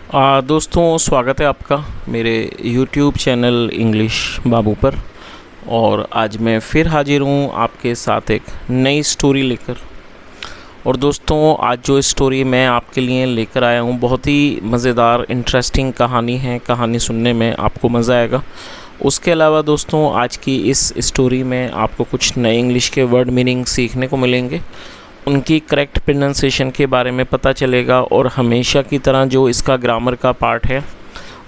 दोस्तों, स्वागत है आपका मेरे YouTube चैनल इंग्लिश बाबू पर। और आज मैं फिर हाजिर हूँ आपके साथ एक नई स्टोरी लेकर। और दोस्तों, आज जो स्टोरी मैं आपके लिए लेकर आया हूँ बहुत ही मज़ेदार इंटरेस्टिंग कहानी है। कहानी सुनने में आपको मज़ा आएगा। उसके अलावा दोस्तों, आज की इस स्टोरी में आपको कुछ नए इंग्लिश के वर्ड मीनिंग सीखने को मिलेंगे, उनकी करेक्ट प्रोनाउंसिएशन के बारे में पता चलेगा और हमेशा की तरह जो इसका ग्रामर का पार्ट है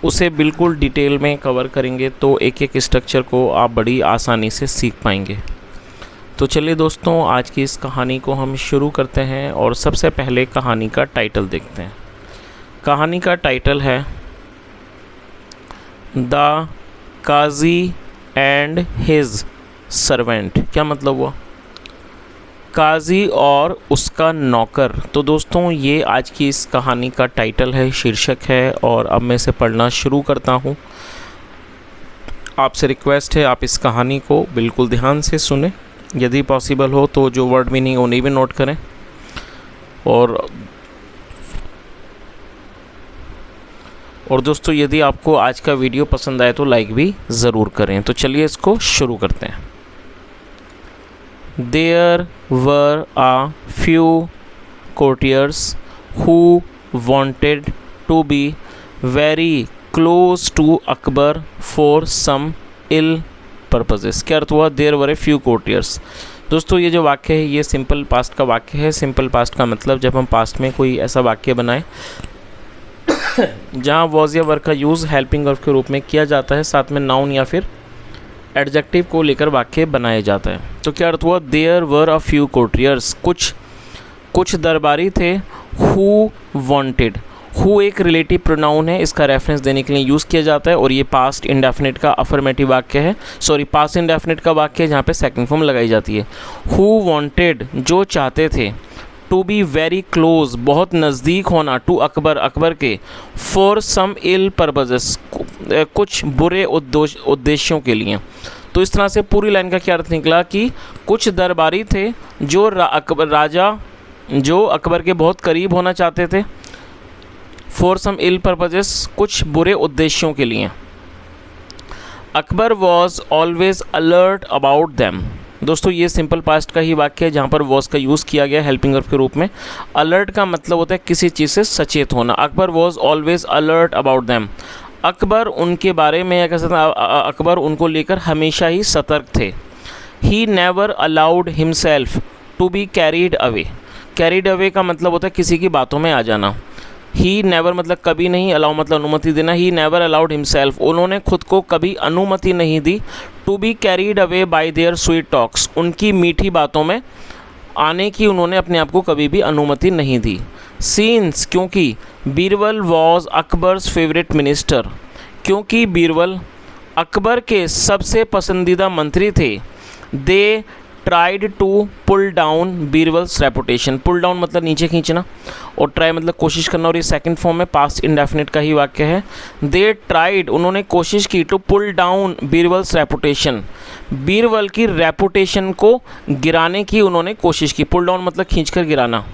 उसे बिल्कुल डिटेल में कवर करेंगे, तो एक एक स्ट्रक्चर को आप बड़ी आसानी से सीख पाएंगे। तो चलिए दोस्तों, आज की इस कहानी को हम शुरू करते हैं और सबसे पहले कहानी का टाइटल देखते हैं। कहानी का टाइटल है the Qazi and his servant. क्या मतलब हुआ? काजी और उसका नौकर। तो दोस्तों, ये आज की इस कहानी का टाइटल है, शीर्षक है। और अब मैं इसे पढ़ना शुरू करता हूँ। आपसे रिक्वेस्ट है, आप इस कहानी को बिल्कुल ध्यान से सुने। यदि पॉसिबल हो तो जो वर्ड मीनिंग उन्हें भी नोट करें। और दोस्तों, यदि आपको आज का वीडियो पसंद आए तो लाइक भी ज़रूर करें। तो चलिए इसको शुरू करते हैं। There were a few courtiers who wanted to be very close to Akbar for some ill purposes। क्या अर्थ हुआ? There were a few courtiers। दोस्तों, ये जो वाक्य है ये सिंपल पास्ट का वाक्य है। सिंपल पास्ट का मतलब जब हम पास्ट में कोई ऐसा वाक्य बनाएं जहाँ वॉज या वर्ब का यूज़ हेल्पिंग वर्ब के रूप में किया जाता है, साथ में नाउन या फिर एडजेक्टिव को लेकर वाक्य बनाया जाता है। तो क्या अर्थ हुआ? There were a few courtiers. कुछ दरबारी थे। Who wanted. हु एक रिलेटिव प्रोनाउन है, इसका रेफरेंस देने के लिए यूज़ किया जाता है और ये पास्ट इंडेफिनिट का अफर्मेटिव वाक्य है। पास्ट इंडेफिनिट का वाक्य है जहाँ पे सेकंड फॉर्म लगाई जाती है। हु वांटेड, जो चाहते थे। टू बी वेरी क्लोज, बहुत नज़दीक होना। टू अकबर, अकबर के। फॉर सम इल पर्पजेस, कुछ बुरे उद्देश्यों के लिए। तो इस तरह से पूरी लाइन का क्या अर्थ निकला कि कुछ दरबारी थे जो राजा जो अकबर के बहुत करीब होना चाहते थे। फॉर सम इल पर्पजेस, कुछ बुरे उद्देश्यों के लिए। Akbar was always alert about them. दोस्तों, ये सिंपल पास्ट का ही वाक्य है जहाँ पर वॉज का यूज़ किया गया हेल्पिंग वर्ब के रूप में। अलर्ट का मतलब होता है किसी चीज़ से सचेत होना। Akbar was always alert about them. Akbar उनके बारे में, या कह सकते हैं अकबर उनको लेकर हमेशा ही सतर्क थे। He never allowed himself to be carried away. Carried away का मतलब होता है किसी की बातों में आ जाना। ही नेवर मतलब कभी नहीं, अलाउ मतलब अनुमति देना। ही नेवर अलाउड हिमसेल्फ, उन्होंने खुद को कभी अनुमति नहीं दी। To be carried away by their sweet talks, उनकी मीठी बातों में आने की उन्होंने अपने आप को कभी भी अनुमति नहीं दी। सीन्स, क्योंकि Birbal was Akbar's favourite minister, क्योंकि बीरबल अकबर के सबसे पसंदीदा मंत्री थे। They tried to pull down Birbal's reputation. Pull down मतलब नीचे खींचना और ट्राई मतलब कोशिश करना, और ये सेकंड फॉर्म में पास्ट इंडेफिनिट का ही वाक्य है। दे ट्राइड, उन्होंने कोशिश की। To pull down Birbal's reputation, Birbal की रेपुटेशन को गिराने की उन्होंने कोशिश की। पुल डाउन मतलब खींचकर गिराना।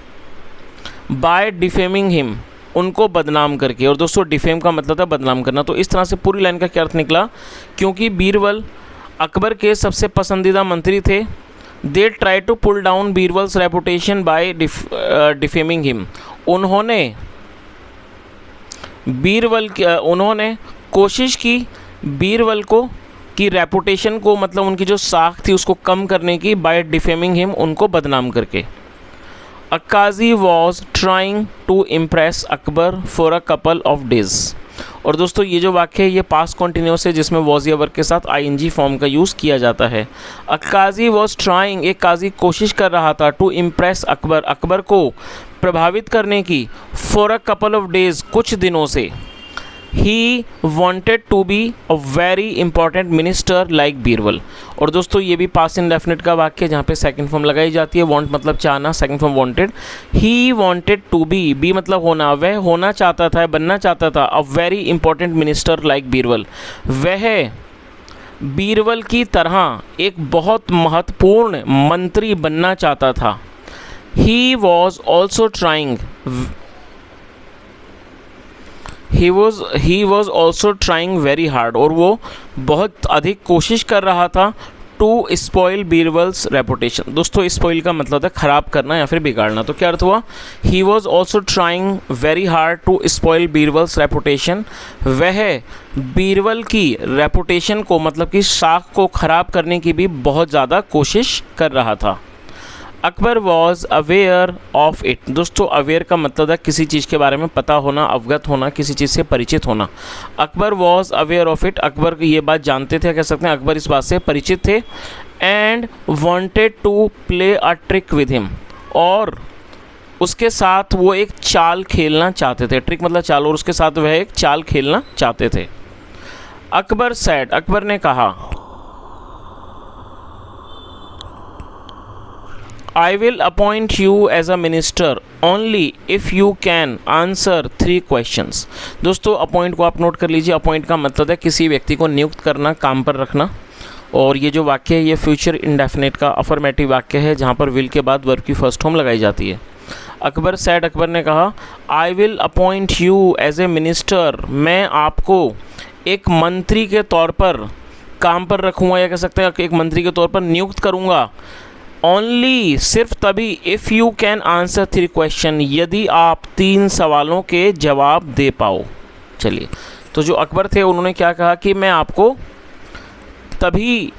बाय डिफेमिंग हिम, उनको बदनाम करके। और दोस्तों, डिफेम का मतलब था बदनाम करना। तो इस तरह से पूरी लाइन का क्या अर्थ निकला? क्योंकि बीरबल अकबर के सबसे पसंदीदा मंत्री थे। They try to pull down Birbal's reputation by defaming him, उन्होंने कोशिश की बीरबल को की रेपुटेशन को, मतलब उनकी जो साख थी उसको कम करने की, बाय डिफेमिंग हिम, उनको बदनाम करके। A qazi was trying to impress Akbar for a couple of days. और दोस्तों, ये जो वाक्य है ये पास्ट कॉन्टिन्यूस है जिसमें वॉज या वर्ब के साथ आईएनजी फॉर्म का यूज़ किया जाता है। अ काजी वॉज ट्राइंग, एक काजी कोशिश कर रहा था। टू इम्प्रेस अकबर, अकबर को प्रभावित करने की। For a couple of days, कुछ दिनों से। He wanted to be a very important minister like Birbal. और दोस्तों, ये भी पास्ट इंडेफिनिट का वाक्य है जहाँ पे सेकंड फॉर्म लगाई जाती है। वॉन्ट मतलब चाहना, second form wanted. He wanted to be मतलब होना, वह होना चाहता था, बनना चाहता था। A very important minister like Birbal, वह बीरबल की तरह एक बहुत महत्वपूर्ण मंत्री बनना चाहता था। ही was also trying he was also trying very hard, और वो बहुत अधिक कोशिश कर रहा था टू स्पॉइल बीरबल्स रेपुटेशन। दोस्तों स्पॉइल का मतलब है ख़राब करना या फिर बिगाड़ना। तो क्या अर्थ हुआ, he was also trying very hard to spoil Birbal's reputation, वह बीरबल की रेपुटेशन को मतलब कि साख को ख़राब करने की भी बहुत ज़्यादा कोशिश कर रहा था। Akbar was aware of it. दोस्तों अवेयर का मतलब है किसी चीज़ के बारे में पता होना, अवगत होना, किसी चीज़ से परिचित होना। Akbar was aware of it, Akbar ये बात जानते थे, कह सकते हैं अकबर इस बात से परिचित थे। And wanted to play a trick with him, और उसके साथ वो एक चाल खेलना चाहते थे। ट्रिक मतलब चाल, और उसके साथ वह एक चाल खेलना चाहते थे। अकबर सैड, अकबर ने कहा, I will appoint you as a minister only if you can answer 3 questions। दोस्तों अपॉइंट को आप नोट कर लीजिए। अपॉइंट का मतलब है किसी व्यक्ति को नियुक्त करना, काम पर रखना। और ये जो वाक्य है ये फ्यूचर इंडेफिनिट का अफर्मेटिव वाक्य है जहाँ पर विल के बाद वर्ब की फर्स्ट फॉर्म लगाई जाती है। अकबर सैड, अकबर ने कहा, I will appoint you as a minister, मैं आपको एक मंत्री के तौर पर काम पर रखूँगा, या कह सकते हैं एक मंत्री के तौर पर नियुक्त करूँगा। ओनली, सिर्फ तभी, if you can answer 3 question, यदि आप 3 सवालों के जवाब दे पाओ। चलिए, तो जो अकबर थे उन्होंने क्या कहा कि मैं आपको तभी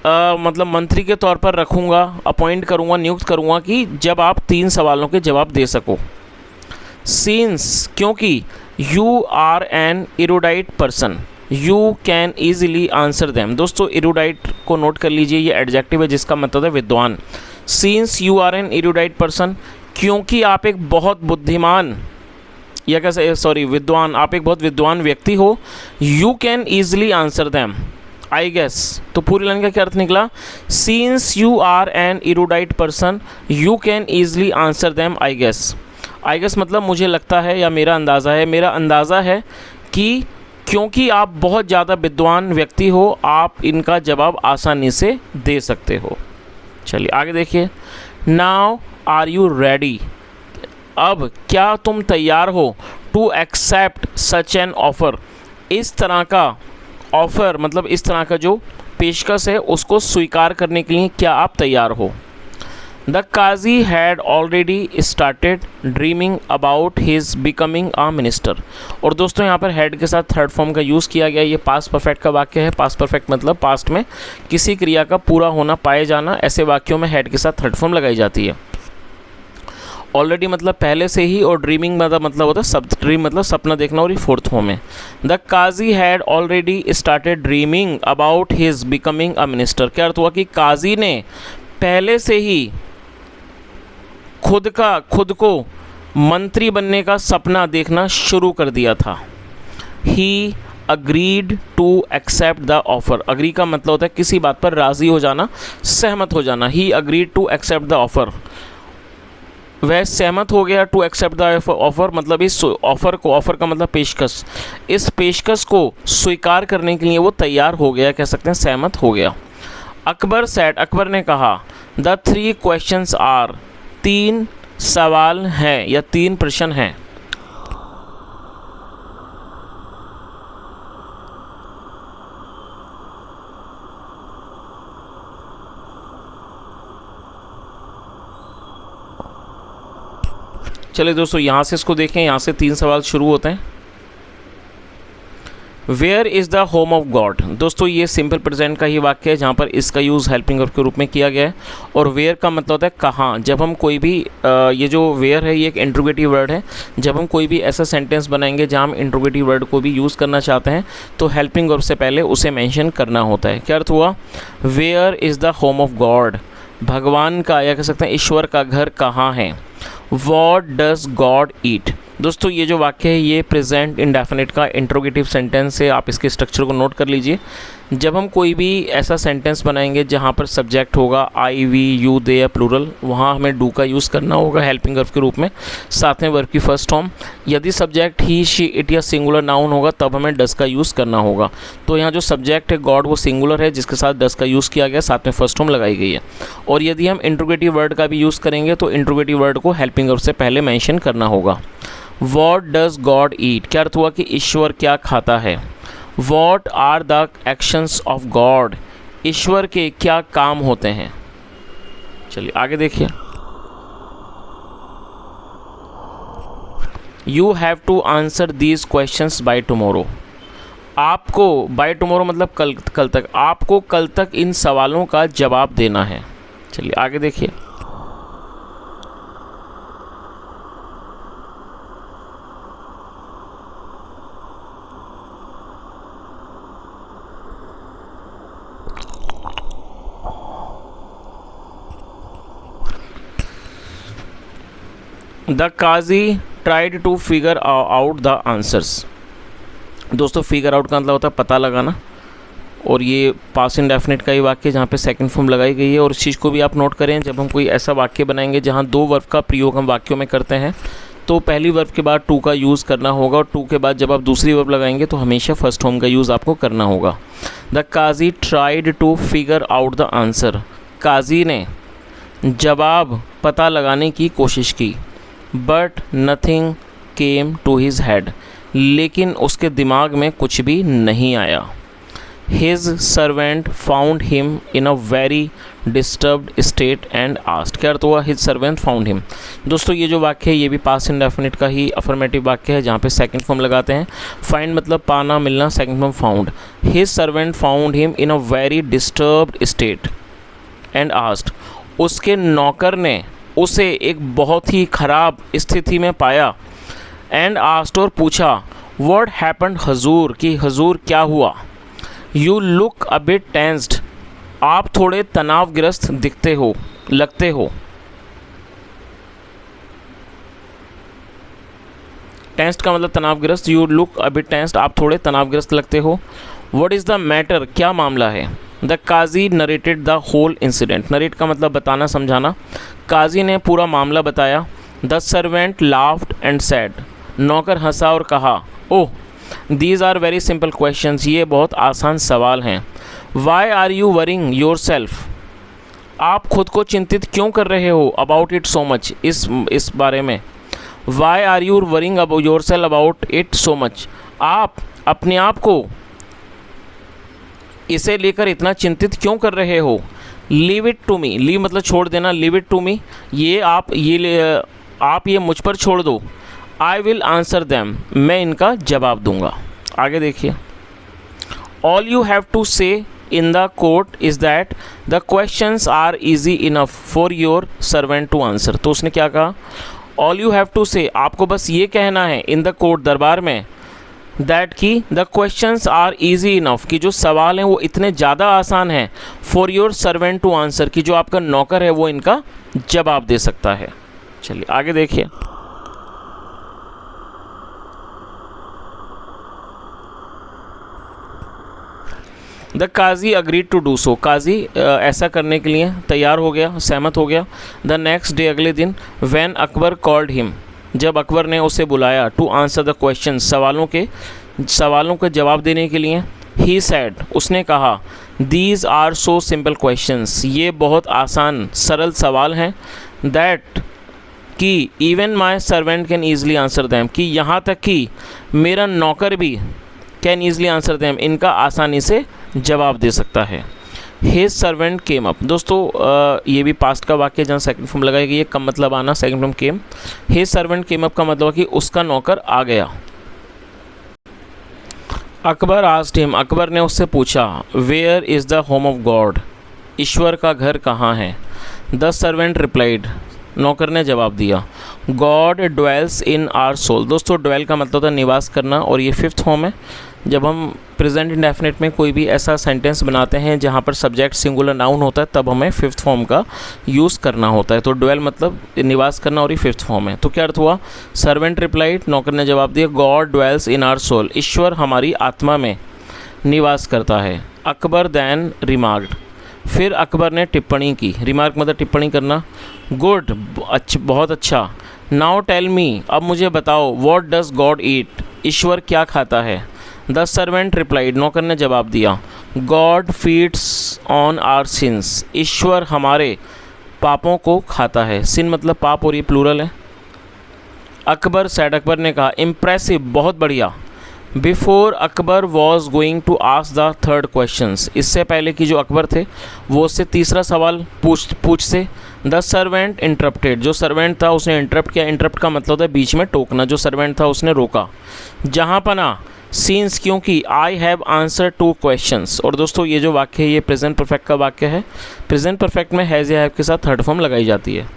मतलब मंत्री के तौर पर रखूँगा, अपॉइंट करूँगा, नियुक्त करूँगा कि जब आप 3 सवालों के जवाब दे सको। सिंस, क्योंकि you are an erudite person, you can easily answer them. दोस्तों इरोडाइट को नोट कर लीजिए, ये एडजेक्टिव है जिसका मतलब है विद्वान। Since you are an erudite person, क्योंकि आप एक बहुत बुद्धिमान, या कैसे सॉरी विद्वान, आप एक बहुत विद्वान व्यक्ति हो। You can easily answer them, I guess. तो पूरी लाइन का क्या अर्थ निकला, since you are an erudite person you can easily answer them, I guess. I guess मतलब मुझे लगता है या मेरा अंदाज़ा है, मेरा अंदाज़ा है कि क्योंकि आप बहुत ज़्यादा विद्वान व्यक्ति हो, आप इनका जवाब आसानी से दे सकते हो। चलिए आगे देखिए। नाउ आर यू रेडी, अब क्या तुम तैयार हो, to accept such an offer, इस तरह का ऑफ़र मतलब इस तरह का जो पेशकश है उसको स्वीकार करने के लिए क्या आप तैयार हो। The Qazi had already started dreaming about his becoming a minister. और दोस्तों यहाँ पर हैड के साथ थर्ड फॉर्म का यूज़ किया गया। ये पास्ट परफेक्ट का वाक्य है। पास्ट परफेक्ट मतलब पास्ट में किसी क्रिया का पूरा होना, पाए जाना, ऐसे वाक्यों में हैड के साथ थर्ड फॉर्म लगाई जाती है। ऑलरेडी मतलब पहले से ही, और ड्रीमिंग मतलब होता है सब, ड्रीम मतलब सपना देखना, और ये फोर्थ फॉर्म है। The Qazi had already started dreaming about his becoming a minister. क्या अर्थ हुआ कि काजी ने पहले से ही खुद को मंत्री बनने का सपना देखना शुरू कर दिया था। He agreed to accept the offer, agree का मतलब होता है किसी बात पर राज़ी हो जाना, सहमत हो जाना। He agreed to accept the offer, वह सहमत हो गया। टू एक्सेप्ट द ऑफ़र मतलब इस ऑफ़र को, ऑफ़र का मतलब पेशकश, इस पेशकश को स्वीकार करने के लिए वो तैयार हो गया, कह सकते हैं सहमत हो गया। अकबर सैड, अकबर ने कहा, द 3 क्वेश्चंस आर, 3 सवाल हैं या 3 प्रश्न हैं। चलिए दोस्तों यहाँ से इसको देखें, यहाँ से 3 सवाल शुरू होते हैं। Where is the home of God. दोस्तों ये सिंपल प्रेजेंट का ही वाक्य है जहाँ पर इसका यूज़ हेल्पिंग वर्ब के रूप में किया गया है। और वेयर का मतलब होता है कहाँ। जब हम कोई भी ये जो वेयर है ये एक इंट्रोगेटिव वर्ड है। जब हम कोई भी ऐसा सेंटेंस बनाएंगे जहाँ हम इंट्रोगेटिव वर्ड को भी यूज़ करना चाहते हैं तो हेल्पिंग वर्ब से पहले उसे मेंशन करना होता है। क्या अर्थ हुआ, where is the home of God, भगवान का या कह सकते हैं ईश्वर का घर कहाँ है। व्हाट डज गॉड ईट। दोस्तों ये जो वाक्य है ये प्रेजेंट इंडेफिनिट का इंट्रोगेटिव सेंटेंस है। आप इसके स्ट्रक्चर को नोट कर लीजिए। जब हम कोई भी ऐसा सेंटेंस बनाएंगे जहाँ पर सब्जेक्ट होगा आई, वी, यू, दे या प्लूरल, वहाँ हमें डू का यूज़ करना होगा हेल्पिंग वर्ब के रूप में, साथ में वर्ब की फर्स्ट फॉर्म। यदि सब्जेक्ट ही, शी, इट या सिंगुलर नाउन होगा तब हमें डस का यूज़ करना होगा। तो यहाँ जो सब्जेक्ट है गॉड वो सिंगुलर है जिसके साथ डस का यूज़ किया गया, साथ में फर्स्ट फॉर्म लगाई गई है। और यदि हम इंट्रोगेटिव वर्ड का भी यूज़ करेंगे तो इंट्रोगेटिव वर्ड को हेल्पिंग वर्ब से पहले मेंशन करना होगा। वॉट डज गॉड ईट, क्या अर्थ हुआ कि ईश्वर क्या खाता है। What are the actions of God, ईश्वर के क्या काम होते हैं। चलिए आगे देखिए। You have to answer these questions by tomorrow, आपको बाय टुमारो मतलब कल तक, आपको कल तक इन सवालों का जवाब देना है। चलिए आगे देखिए। The Qazi tried to figure out the answers, दोस्तों फिगर आउट का मतलब होता है पता लगाना, और ये पास्ट इंडेफिनिट का ही वाक्य जहाँ पे सेकंड फॉर्म लगाई गई है। और इस चीज़ को भी आप नोट करें, जब हम कोई ऐसा वाक्य बनाएंगे जहाँ दो वर्ब का प्रयोग हम वाक्यों में करते हैं तो पहली वर्ब के बाद टू का यूज़ करना होगा, और टू के बाद जब आप दूसरी वर्ब लगाएंगे तो हमेशा फर्स्ट फॉर्म का यूज़ आपको करना होगा। The Qazi tried to figure out the answer, काजी ने जवाब पता लगाने की कोशिश की। But nothing came to his head, लेकिन उसके दिमाग में कुछ भी नहीं आया। His servant found him in a very disturbed state and asked, क्या अर्थ हुआ हिज सर्वेंट फाउंड हिम। दोस्तों ये जो वाक्य है ये भी पास्ट इंडेफिनिट का ही अफर्मेटिव वाक्य है जहाँ पे सेकंड फॉर्म लगाते हैं। फाइंड मतलब पाना मिलना, second form found. His servant found him in a very disturbed state and asked, उसके नौकर ने उसे एक बहुत ही ख़राब स्थिति में पाया। एंड आस्क्ड और पूछा, व्हाट हैपेंड हजूर, कि हजूर क्या हुआ। You look a bit tensed, आप थोड़े तनावग्रस्त दिखते हो, लगते हो। टेंस्ड का मतलब तनावग्रस्त, you look a bit tensed, आप थोड़े तनावग्रस्त लगते हो। व्हाट इज़ द मैटर, क्या मामला है। The qazi narrated the whole incident, narrate का मतलब बताना समझाना, काजी ने पूरा मामला बताया। The servant laughed and said, नौकर हंसा और कहा, oh these are very simple questions, ये बहुत आसान सवाल हैं। Why are you worrying yourself, आप खुद को चिंतित क्यों कर रहे हो। अबाउट इट सो मच, इस बारे में। Why are you worrying yourself about it so much, आप अपने आप को इसे लेकर इतना चिंतित क्यों कर रहे हो। Leave it to me, leave मतलब छोड़ देना, लीव इट टू मी, ये आप ये मुझ पर छोड़ दो। आई विल आंसर दैम, मैं इनका जवाब दूंगा। आगे देखिए। All you have to say in the court is that the questions are easy enough for your servant to answer, तो उसने क्या कहा, ऑल यू हैव टू से, आपको बस ये कहना है, इन द कोर्ट दरबार में, दैट कि the questions are easy enough, कि जो सवाल हैं वो इतने ज़्यादा आसान हैं, for your servant to answer, कि जो आपका नौकर है वो इनका जवाब दे सकता है। चलिए आगे देखिए। The qazi agreed to do so, काजी ऐसा करने के लिए तैयार हो गया, सहमत हो गया। द नेक्स्ट डे, अगले दिन, व्हेन अकबर कॉल्ड हिम, जब अकबर ने उसे बुलाया, टू आंसर द क्वेश्चन, सवालों के जवाब देने के लिए। ही सैड, उसने कहा, these are so simple questions, ये बहुत आसान सरल सवाल हैं। दैट कि even my servant can easily answer them, कि यहाँ तक कि मेरा नौकर भी कैन ईजली आंसर दैम, इनका आसानी से जवाब दे सकता है। हिज सर्वेंट केम अप, दोस्तों ये भी पास्ट का वाक्य जहाँ सेकंड फॉर्म लगाई गई है, कम मतलब आना, सेकंड फॉर्म केम। हिज सर्वेंट केम अप का मतलब कि उसका नौकर आ गया। अकबर आस्क्ड हिम, अकबर ने उससे पूछा, where is the home of God, ईश्वर का घर कहाँ है। द सर्वेंट रिप्लाइड, नौकर ने जवाब दिया, God dwells in our soul, दोस्तों ड्वेल का मतलब होता है निवास करना, और ये फिफ्थ फॉर्म है। जब हम प्रेजेंट इंडेफिनिट में कोई भी ऐसा सेंटेंस बनाते हैं जहाँ पर सब्जेक्ट सिंगुलर नाउन होता है, तब हमें फिफ्थ फॉर्म का यूज़ करना होता है। तो ड्वेल मतलब निवास करना, और ये फिफ्थ फॉर्म है। तो क्या अर्थ हुआ, सर्वेंट रिप्लाइड, नौकर ने जवाब दिया, God dwells in our soul, ईश्वर हमारी आत्मा में निवास करता है। अकबर दैन रिमार्क्ड, फिर अकबर ने टिप्पणी की, रिमार्क मतलब टिप्पणी करना। गुड, बहुत अच्छा। नाउ टेल मी, अब मुझे बताओ, व्हाट डज गॉड ईट, ईश्वर क्या खाता है। द सर्वेंट रिप्लाइड, नौकर ने जवाब दिया, God feeds on our sins, ईश्वर हमारे पापों को खाता है। सिन मतलब पाप, और ये प्लूरल है। अकबर सैड, अकबर ने कहा, इम्प्रेसिव, बहुत बढ़िया। Before Akbar was going to ask the third questions, इससे पहले कि जो अकबर थे वो उससे तीसरा सवाल पूछ से द सर्वेंट इंटरप्टेड, जो सर्वेंट था उसने इंटरप्ट किया। इंटरप्ट का मतलब होता है बीच में टोकना, जो सर्वेंट था उसने रोका। जहाँ पना, सीन्स, क्योंकि, आई हैव आंसर 2 क्वेश्चंस। और दोस्तों ये जो वाक्य है ये प्रेजेंट परफेक्ट का वाक्य है। प्रेजेंट परफेक्ट में हैज़ या हैव के साथ थर्ड फॉर्म लगाई जाती है।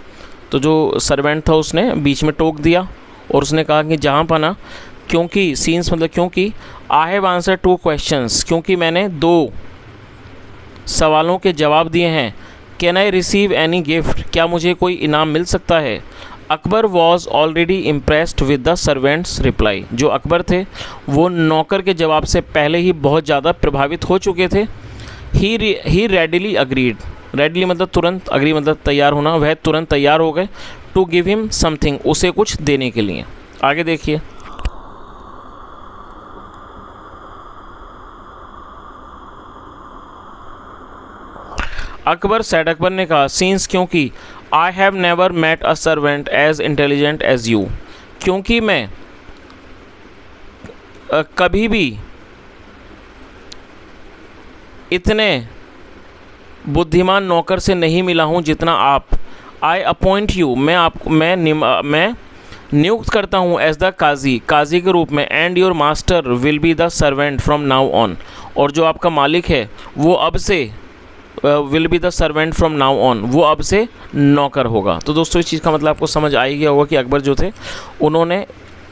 तो जो सर्वेंट था उसने बीच में टोक दिया और उसने कहा कि जहाँ पना, क्योंकि, सीन्स मतलब क्योंकि, आई हैव आंसर 2 क्वेश्चंस, क्योंकि मैंने 2 सवालों के जवाब दिए हैं। Can I receive any gift, क्या मुझे कोई इनाम मिल सकता है। Akbar was already impressed with the servants reply, जो अकबर थे वो नौकर के जवाब से पहले ही बहुत ज़्यादा प्रभावित हो चुके थे। ही रेडिली अग्रीड, रेडली मतलब तुरंत, अग्री मतलब तैयार होना, वह तुरंत तैयार हो गए। टू गिव हिम समथिंग, उसे कुछ देने के लिए। आगे देखिए, अकबर सैड, अकबर ने कहा, सीन्स, क्योंकि, I have never met a servant as intelligent as you, क्योंकि मैं कभी भी इतने बुद्धिमान नौकर से नहीं मिला हूँ जितना आप। आई अपॉइंट यू, मैं नियुक्त करता हूँ एज द काजी, काजी के रूप में। And your master will be the servant from now on, और जो आपका मालिक है वो अब से will be the servant from now on, वो अब से नौकर होगा। तो दोस्तों इस चीज़ का मतलब आपको समझ आ ही गया होगा कि अकबर जो थे उन्होंने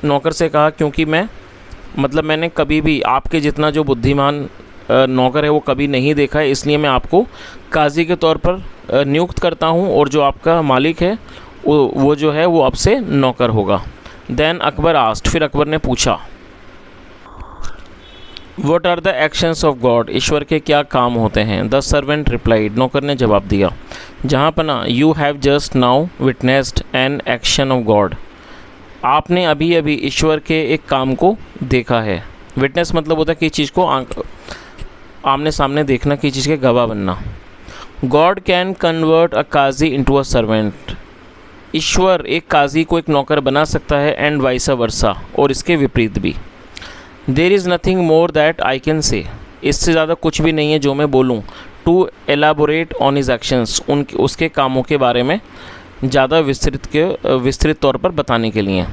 नौकर से कहा, क्योंकि मैंने कभी भी आपके जितना जो बुद्धिमान नौकर है वो कभी नहीं देखा है, इसलिए मैं आपको काजी के तौर पर नियुक्त करता हूँ, और जो आपका मालिक है वो जो है वो अब से नौकर होगा। देन अकबर आस्क्ड, फिर अकबर ने पूछा, what are the actions of God, ईश्वर के क्या काम होते हैं। द सर्वेंट रिप्लाइड, नौकर ने जवाब दिया, जहाँ पना, you have just now witnessed an action of God, आपने अभी अभी ईश्वर के एक काम को देखा है। विटनेस मतलब होता है कि चीज़ को आमने सामने देखना, कि चीज़ के गवाह बनना। God can convert a qazi into a servant, ईश्वर एक काजी को एक नौकर बना सकता है। एंड वाइस वर्सा, और इसके विपरीत भी। There is nothing more that I can say, इससे ज़्यादा कुछ भी नहीं है जो मैं बोलूँ। To elaborate on his actions, उसके कामों के बारे में ज़्यादा विस्तृत तौर पर बताने के लिए।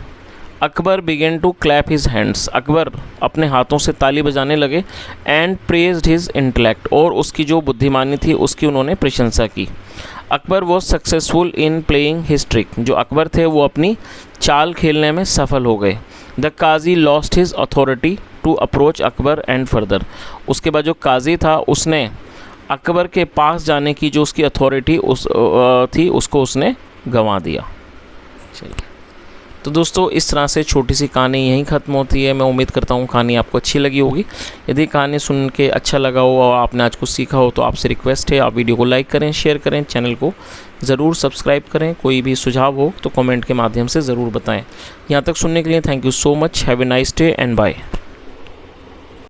Akbar began to clap his hands, Akbar अपने हाथों से ताली बजाने लगे। एंड प्रेज्ड हिज इंटेलेक्ट, और उसकी जो बुद्धिमानी थी उसकी उन्होंने प्रशंसा की। Akbar was successful in playing his trick, जो अकबर थे वो अपनी चाल खेलने में सफल हो गए। The Qazi lost his authority to approach Akbar and further, उसके बाद जो काजी था उसने अकबर के पास जाने की जो उसकी अथॉरिटी थी उसको उसने गंवा दिया। चलिए, तो दोस्तों इस तरह से छोटी सी कहानी यहीं ख़त्म होती है। मैं उम्मीद करता हूँ कहानी आपको अच्छी लगी होगी। यदि कहानी सुन के अच्छा लगा हो और आपने आज कुछ सीखा हो तो आपसे रिक्वेस्ट है आप वीडियो को लाइक करें, शेयर करें, चैनल को ज़रूर सब्सक्राइब करें। कोई भी सुझाव हो तो कमेंट के माध्यम से ज़रूर बताएं। यहाँ तक सुनने के लिए thank you so much. Have a nice day and bye.